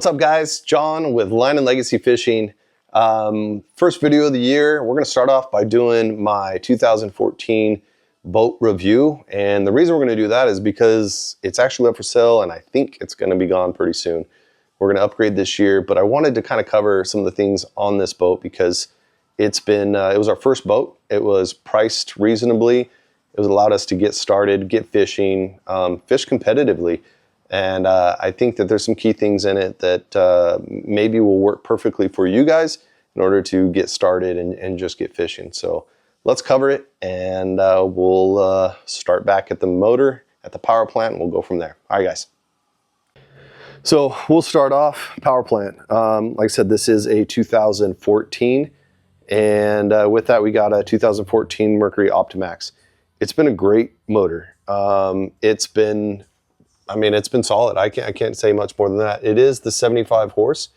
What's up, guys? John with Line and Legacy Fishing. First video of the year. We're going to start off by doing my 2014 boat review. And the reason we're going to do that is because it's actually up for sale and I think it's going to be gone pretty soon. We're going to upgrade this year, but I wanted to kind of cover some of the things on this boat because it was our first boat. It was priced reasonably. It was allowed us to get started, get fishing, fish competitively. And I think that there's some key things in it that maybe will work perfectly for you guys in order to get started and just get fishing. So let's cover it, and we'll start back at the motor, at the power plant, and we'll go from there. All right, guys. So we'll start off power plant. Like I said, this is a 2014, and with that we got a 2014 Mercury Optimax. It's been a great motor. It's been solid. I can't say much more than that. It is the 75 horse,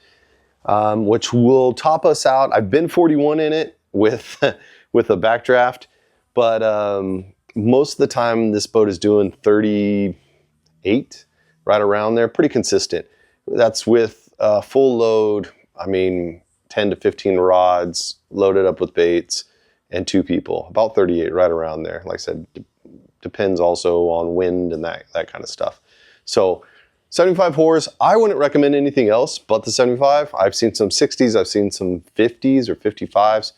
which will top us out. I've been 41 in it with with a backdraft, but most of the time this boat is doing 38, right around there, pretty consistent. That's with full load. 10 to 15 rods loaded up with baits and 2 people, about 38, right around there. Like I said, depends also on wind and that kind of stuff. So 75 horse, I wouldn't recommend anything else but the 75. I've seen some 60s, I've seen some 50s or 55s.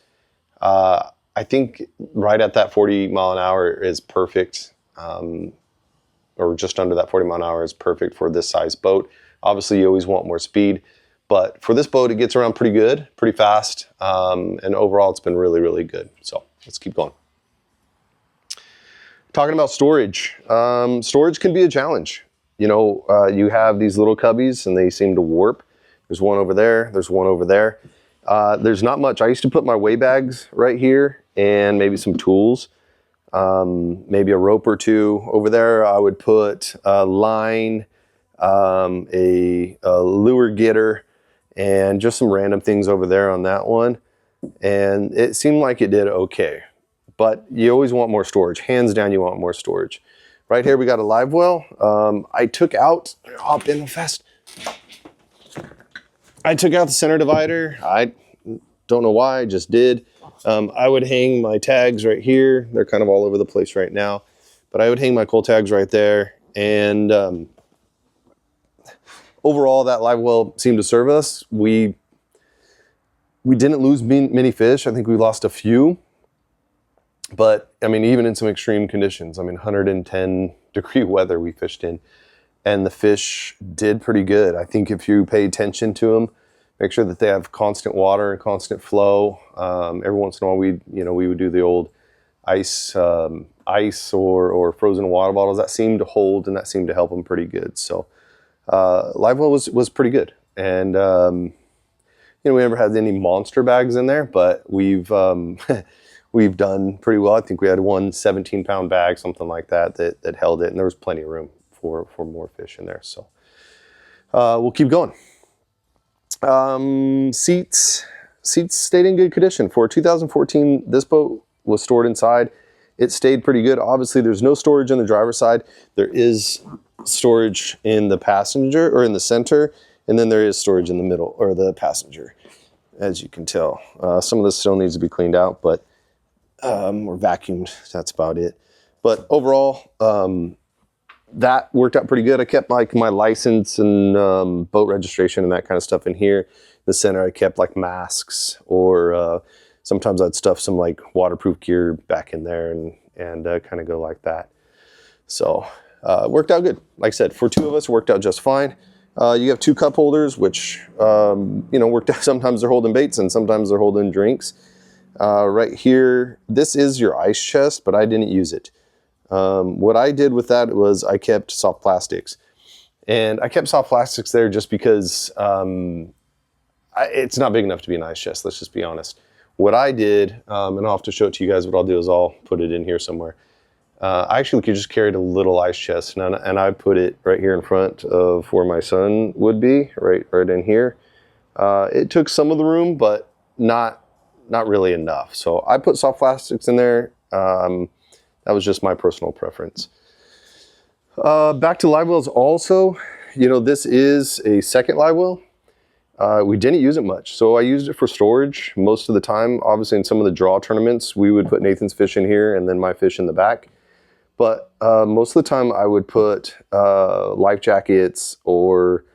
I think right at that 40 mile an hour is perfect, or just under that 40 mile an hour is perfect for this size boat. Obviously you always want more speed, but for this boat it gets around pretty good, pretty fast, and overall it's been really, really good. So let's keep going. Talking about storage. Storage can be a challenge. You know, you have these little cubbies and they seem to warp. There's one over there, there's one over there. There's not much. I used to put my weigh bags right here and maybe some tools, maybe a rope or 2. Over there I would put a line, a lure getter, and just some random things over there on that one. And it seemed like it did okay. But you always want more storage. Hands down, you want more storage. Right here we got a live well. I took out, hop in fast. I took out the center divider. I don't know why, I just did. I would hang my tags right here. They're kind of all over the place right now. But I would hang my coal tags right there. And overall, that live well seemed to serve us. We didn't lose many fish. I think we lost a few. But even in some extreme conditions, 110 degree weather we fished in, and the fish did pretty good. I think if you pay attention to them, make sure that they have constant water and constant flow. Every once in a while we would do the old ice or frozen water bottles. That seemed to hold and that seemed to help them pretty good. So live well was pretty good. And we never had any monster bags in there, but we've we've done pretty well. I think we had one 17-pound bag, something like that held it, and there was plenty of room for more fish in there. So we'll keep going. Seats stayed in good condition. For 2014, this boat was stored inside. It stayed pretty good. Obviously, there's no storage on the driver's side. There is storage in the passenger, or in the center, and then there is storage in the middle, or the passenger, as you can tell. Some of this still needs to be cleaned out, but or vacuumed, that's about it. But overall, that worked out pretty good. I kept like my license and boat registration and that kind of stuff in here. In the center I kept like masks, or sometimes I'd stuff some like waterproof gear back in there and kind of go like that. So worked out good. Like I said, for 2 of us, it worked out just fine. You have 2 cup holders, which worked out. Sometimes they're holding baits and sometimes they're holding drinks. Right here, this is your ice chest, but I didn't use it. What I did with that was I kept soft plastics. And I kept soft plastics there just because it's not big enough to be an ice chest, let's just be honest. What I did, and I'll have to show it to you guys, what I'll do is I'll put it in here somewhere. I actually could just carry a little ice chest, and I put it right here in front of where my son would be, right in here. It took some of the room, but not really enough. So I put soft plastics in there. That was just my personal preference. Back to live wells also, this is a second live well. We didn't use it much. So I used it for storage most of the time. Obviously in some of the draw tournaments, we would put Nathan's fish in here and then my fish in the back. But most of the time I would put life jackets or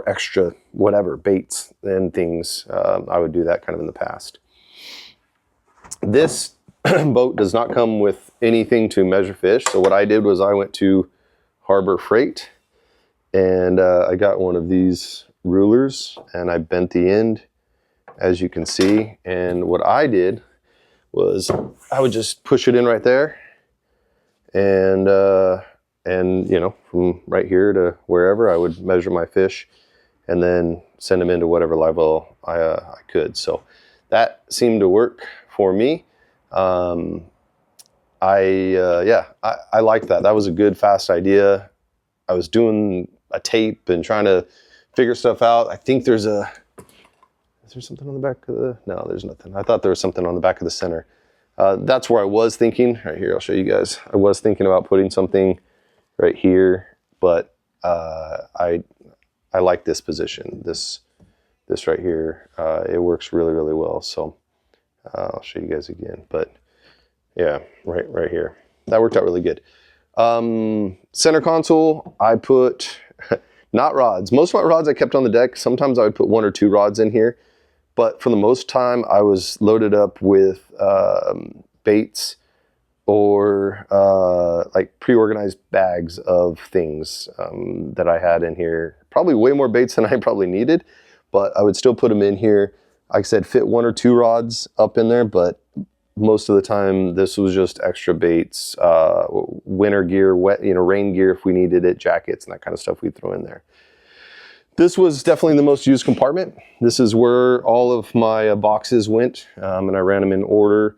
extra whatever, baits and things. I would do that kind of in the past. This boat does not come with anything to measure fish. So what I did was I went to Harbor Freight and I got one of these rulers and I bent the end, as you can see. And what I did was I would just push it in right there and you know, from right here to wherever I would measure my fish and then send them into whatever live well I could. So that seemed to work for me. I liked that. That was a good, fast idea. I was doing a tape and trying to figure stuff out. I think is there something on the back of the, no, there's nothing. I thought there was something on the back of the center. That's where I was thinking. Right here, I'll show you guys. I was thinking about putting something right here, but I like this position. This right here, it works really, really well. So I'll show you guys again, but yeah, right here. That worked out really good. Center console, I put not rods. Most of my rods I kept on the deck. Sometimes I would put 1 or 2 rods in here, but for the most time I was loaded up with baits or like pre-organized bags of things that I had in here. Probably way more baits than I probably needed, but I would still put them in here. Like I said, fit 1 or 2 rods up in there, but most of the time this was just extra baits, winter gear, wet, you know, rain gear if we needed it, jackets and that kind of stuff we'd throw in there. This was definitely the most used compartment. This is where all of my boxes went, and I ran them in order,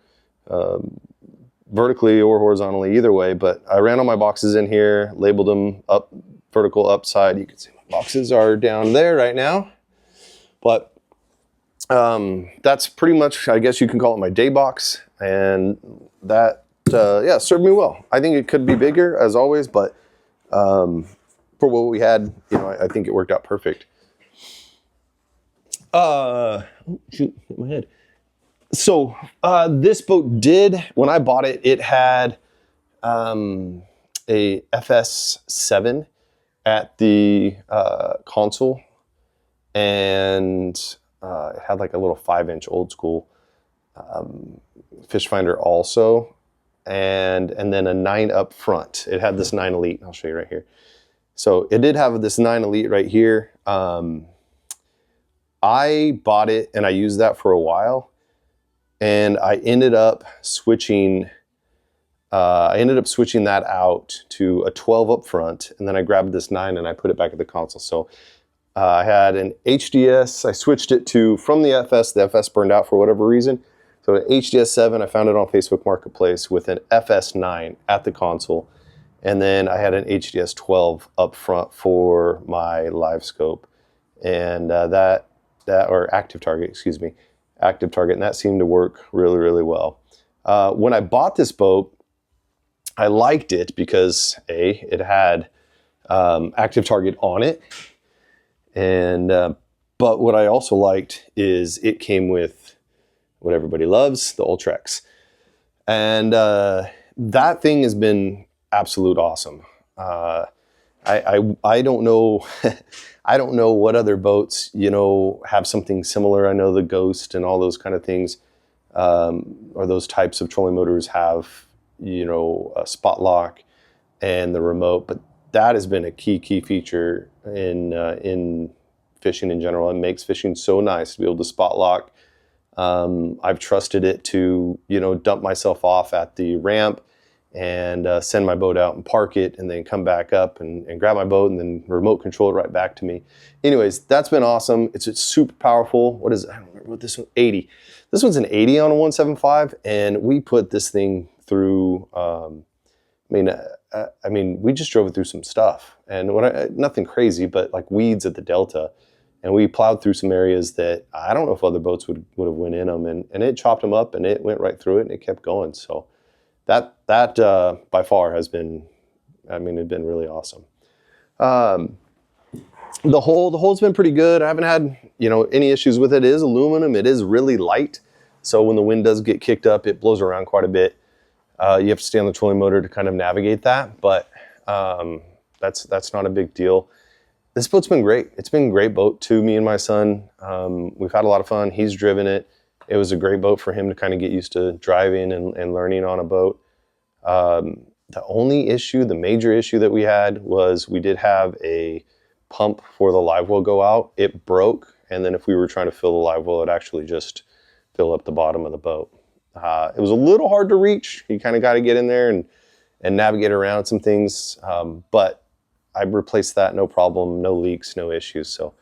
vertically or horizontally, either way, but I ran all my boxes in here, labeled them up, vertical, upside. You can see my boxes are down there right now, but that's pretty much, I guess you can call it my day box, and that yeah, served me well. I think it could be bigger as always, but for what we had, you know, I think it worked out perfect. Oh, shoot, hit my head. So this boat did, when I bought it, it had a FS7 at the console, and it had like a little 5-inch old school fish finder also, and then a 9 up front. It had this 9 Elite. I'll show you right here. So it did have this 9 Elite right here. I bought it and I used that for a while, and I ended up switching that out to a 12 up front, and then I grabbed this 9 and I put it back at the console. So I had an HDS. I switched it to, from the FS. The FS burned out for whatever reason. So an HDS 7, I found it on Facebook Marketplace with an FS 9 at the console. And then I had an HDS 12 up front for my live scope. And or active target, excuse me, active target. And that seemed to work really, really well. When I bought this boat, I liked it because it had active target on it. And but what I also liked is it came with what everybody loves, the Ultrex, and that thing has been absolute awesome. I don't know I don't know what other boats, you know, have something similar. I know the Ghost and all those kind of things, or those types of trolling motors have, you know, a spot lock and the remote, but that has been a key feature in fishing in general. It makes fishing so nice to be able to spot lock. I've trusted it to, you know, dump myself off at the ramp and send my boat out and park it, and then come back up and grab my boat and then remote control it right back to me. Anyways, that's been awesome. It's super powerful. What is it? I don't remember what this one, 80. This one's an 80 on a 175, and we put this thing through, I mean, we just drove it through some stuff, and nothing crazy, but like weeds at the Delta, and we plowed through some areas that I don't know if other boats would have went in them, and it chopped them up, and it went right through it, and it kept going. So that by far has been, I mean, it's been really awesome. The hole's been pretty good. I haven't had, any issues with it. It is aluminum. It is really light. So when the wind does get kicked up, it blows around quite a bit. You have to stay on the trolling motor to kind of navigate that, but that's not a big deal. This boat's been great. It's been a great boat to me and my son. We've had a lot of fun. He's driven it. It was a great boat for him to kind of get used to driving and learning on a boat. The major issue that we had was we did have a pump for the live well go out. It broke, and then if we were trying to fill the live well, it actually just fill up the bottom of the boat. It was a little hard to reach. You kind of got to get in there and navigate around some things, but I replaced that, no problem, no leaks, no issues. So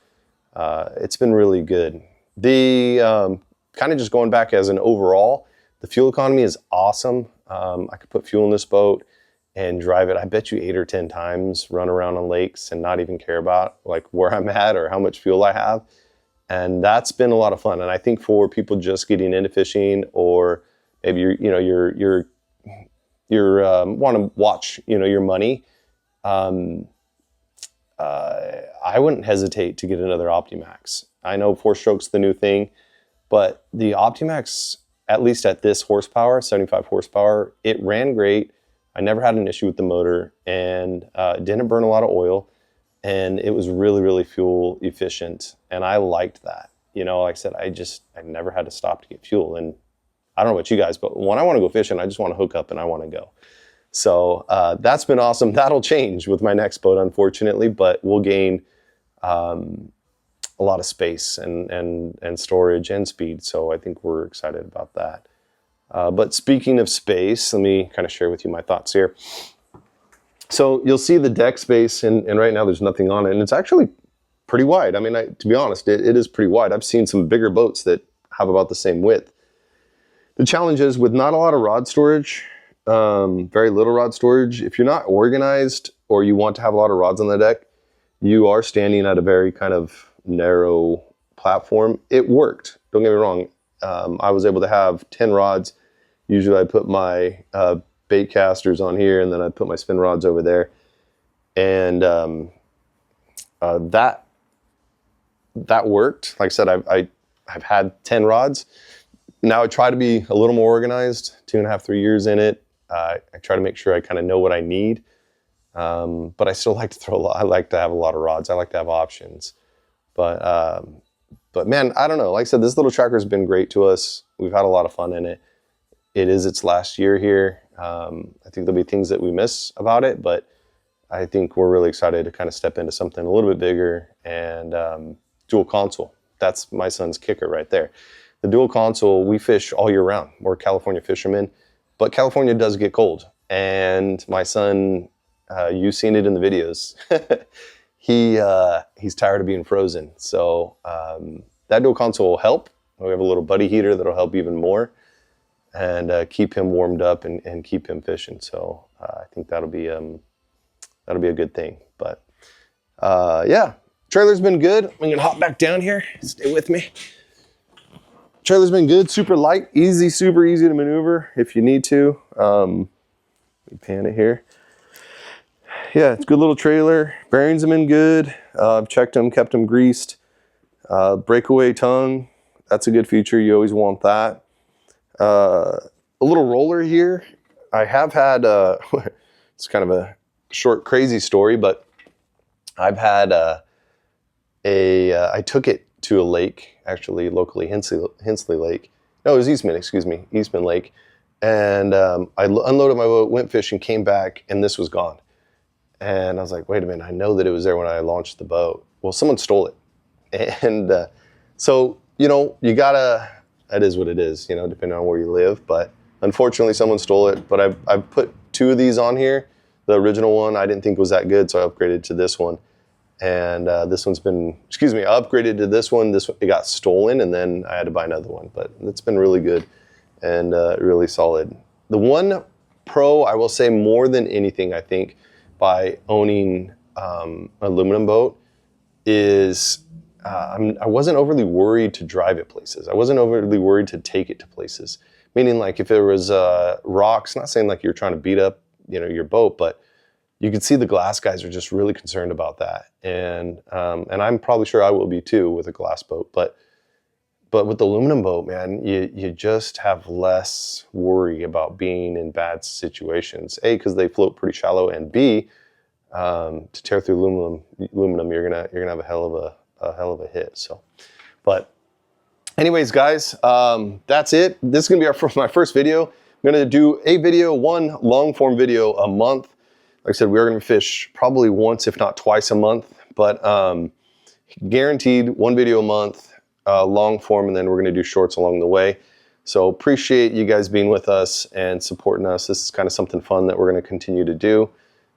it's been really good. The kind of just going back as an overall, the fuel economy is awesome. I could put fuel in this boat and drive it, I bet you 8 or 10 times, run around on lakes and not even care about like where I'm at or how much fuel I have. And that's been a lot of fun. And I think for people just getting into fishing, or maybe you're want to watch, your money, I wouldn't hesitate to get another Optimax. I know 4-stroke's the new thing, but the Optimax, at least at this horsepower, 75 horsepower, it ran great. I never had an issue with the motor, and it didn't burn a lot of oil, and it was really, really fuel efficient. And I liked that. Like I said, I never had to stop to get fuel. And I don't know about you guys, but when I want to go fishing, I just want to hook up and I want to go. So that's been awesome. That'll change with my next boat, unfortunately, but we'll gain a lot of space and storage and speed. So I think we're excited about that. But speaking of space, let me kind of share with you my thoughts here. So you'll see the deck space, and right now there's nothing on it, and it's actually pretty wide. I mean, to be honest, it is pretty wide. I've seen some bigger boats that have about the same width. The challenge is with not a lot of rod storage, very little rod storage, if you're not organized or you want to have a lot of rods on the deck, you are standing at a very kind of narrow platform. It worked, don't get me wrong. I was able to have 10 rods. Usually I put my bait casters on here, and then I put my spin rods over there. And that worked. Like I said, I've had 10 rods. Now I try to be a little more organized, 2.5, 3 years in it. I try to make sure I kind of know what I need. But I still like to I like to have a lot of rods. I like to have options. But man, I don't know. Like I said, this little tracker has been great to us. We've had a lot of fun in it. It is its last year here. I think there'll be things that we miss about it, but I think we're really excited to kind of step into something a little bit bigger, and dual console. That's my son's kicker right there. The dual console, we fish all year round. We're California fishermen, but California does get cold. And my son, you've seen it in the videos. He's tired of being frozen. So that dual console will help. We have a little buddy heater that'll help even more, and keep him warmed up and keep him fishing. So I think that'll be a good thing. But yeah, trailer's been good. I'm gonna hop back down here. Stay with me. Trailer's been good, super light, super easy to maneuver if you need to. Let me pan it here. Yeah, it's a good little trailer. Bearings have been good. I've checked them, kept them greased. Breakaway tongue, that's a good feature. You always want that. A little roller here. I have had, it's kind of a short, crazy story, but I've had I took it to a lake, actually locally, Hensley Lake. No, it was Eastman, excuse me, Eastman Lake. And I unloaded my boat, went fishing, came back, and this was gone. And I was like, wait a minute, I know that it was there when I launched the boat. Well, someone stole it. And so, you gotta, that is what it is, depending on where you live. But unfortunately, someone stole it. But I've put 2 of these on here. The original one I didn't think was that good, so I upgraded to this one. And this one's been, I upgraded to this one. It got stolen, and then I had to buy another one. But it's been really good and really solid. The one pro, I will say more than anything, I think, by owning an aluminum boat is I wasn't overly worried to drive it places. I wasn't overly worried to take it to places. Meaning, like, if there was rocks, not saying like you're trying to beat up, your boat, but you can see the glass guys are just really concerned about that. And I'm probably sure I will be too with a glass boat. But with the aluminum boat, man, you just have less worry about being in bad situations. A, because they float pretty shallow, and B, to tear through aluminum, you're gonna have a hell of a hit. So, but anyways, guys, that's it. This is gonna be my first video. I'm gonna do one long form video a month. Like I said, we are gonna fish probably once, if not twice a month, but guaranteed one video a month, long form, and then we're gonna do shorts along the way. So appreciate you guys being with us and supporting us. This is kind of something fun that we're gonna continue to do.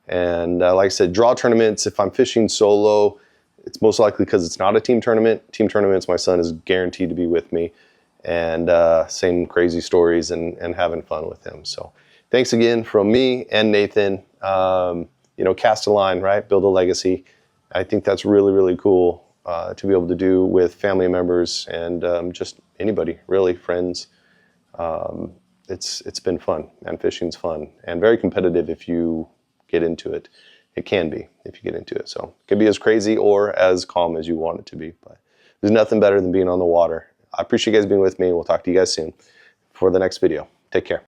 And like I said, draw tournaments, if I'm fishing solo, it's most likely because it's not a team tournament. Team tournaments, my son is guaranteed to be with me, and same crazy stories and having fun with him. So thanks again from me and Nathan. You know, cast a line, right? Build a legacy. I think that's really, really cool to be able to do with family members and just anybody, really, friends. It's been fun, and fishing's fun and very competitive if you get into it. It can be if you get into it. So it can be as crazy or as calm as you want it to be. But there's nothing better than being on the water. I appreciate you guys being with me. We'll talk to you guys soon for the next video. Take care.